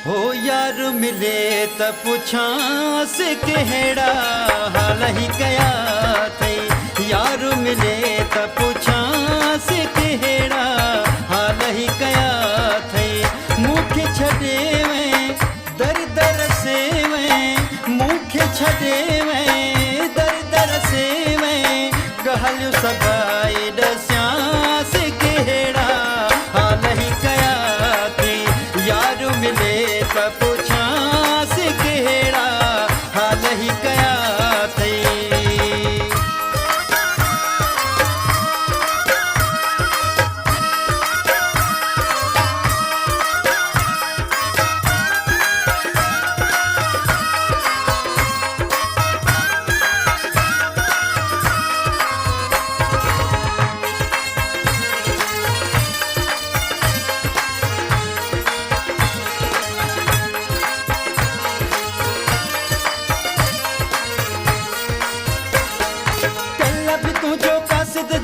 हो यार मिले त पुछांस कहिड़ा हाल ही कया थई। यार मिले त पुछांस कहिड़ा हाल ही कया थई। मूंखे छॾे वएं दर दर से वएं, मूंखे छॾे वएं दर दर से वएं। ॻाल्हियूं सभई ॾसियांस कहिड़ा हाल ही कया थई। यार मिले त पुछांस कहिड़ा हाल ही कया थई।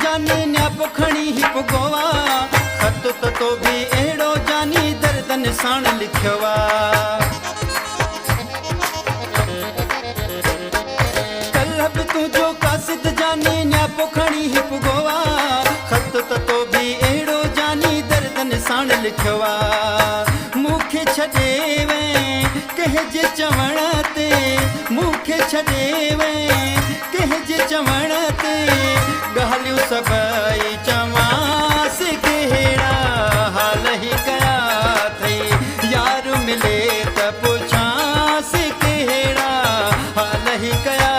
जानी न्याप खणी ही पुगोवा खत तो भी अहिड़ो जानी दर्द निशान लिखियोवा। कल्ह बि तुंहिंजो कासिद जानी न्याप खणी ही पुगोवा खत तो भी अहिड़ो जानी दर्द निशान लिखियोवा। मूंखे छॾे वएं कंहिंजे चवण ते, मूंखे छॾे वएं कंहिंजे चवण ते। ॻाल्हियूं सभई चवांस कहिड़ा हाल ही कया थई। यार मिले त पुछांस कहिड़ा हाल ही कया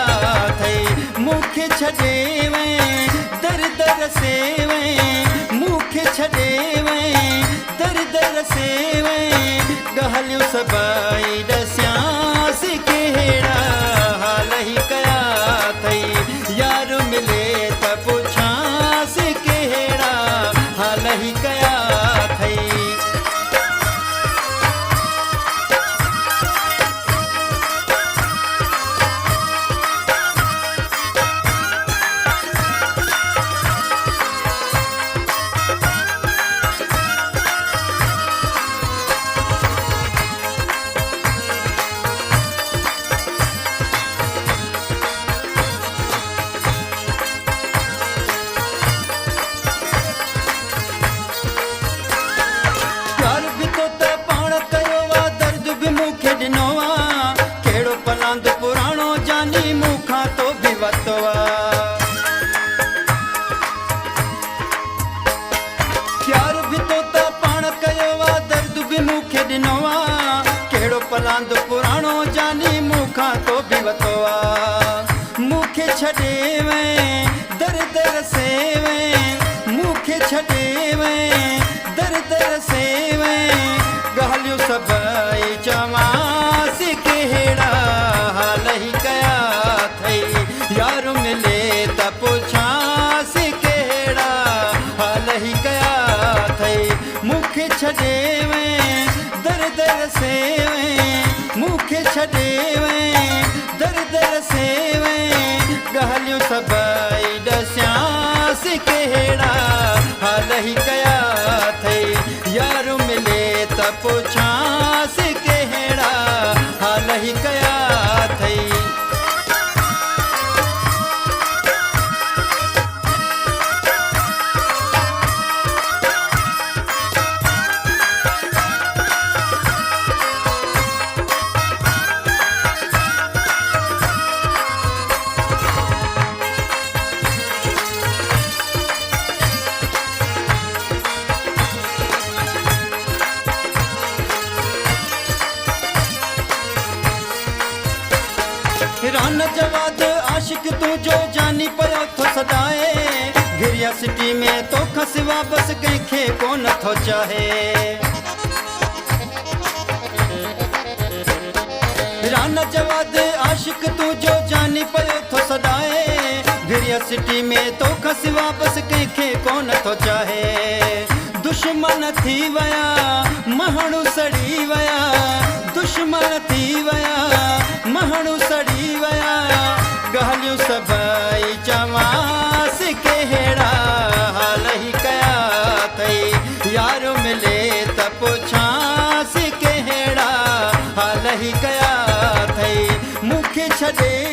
थई। मूंखे छॾे वएं दर दर से वएं, मूंखे छॾे वएं दर दर से वएं। ॻाल्हियूं सभई ॾसियांस कहिड़ा हाल ही कया थई। यार मिले त पुछांस कहिड़ा हाल ही कया थई। कहिड़ो पलांद पुराणो जानी मूंखां तो बि वरितोवा। प्यार बि तो त पाण कयो आहे दर्द बि मूंखे ॾिनो आहे। कहिड़ो पलांद पुराणो जानी मूंखां तो बि वरितो आहे। मूंखे छॾे वएं दर दर से वएं, मूंखे छॾे वएं दर दर से वएं। ॻाल्हियूं सभई चवांस कहिड़ा हाल ही कया थई। यार मिले त पुछांस कहिड़ा हाल ही कया थई। मूंखे छॾे वएं दर दर से वएं, मूंखे छॾे वएं दर दर से वएं। ॻाल्हियूं सभई ॾसियांस कहिड़ा हाल ही कया थई। यार मिले त पुछांस कहिड़ा हाल ही कया थई। रान जवाद आशिक तू जो जानी पयो थो सदाए। गिरिया सिटी में तोखां सिवा बस कंहिंखे कोन थो चाहे। रान जवाद आशिक तू जो जानी पयो थो सदाए। गिरिया सिटी में तोखां सिवा बस कंहिंखे कोन थो चाहे। दुश्मन थी वया माण्हू सड़ी वया, दुश्मन थी वया माण्हू सड़ी वया। ॻाल्हियूं सभई चवांस कहिड़ा हाल ही कया थई। यार मिले त पुछांस कहिड़ा छॾे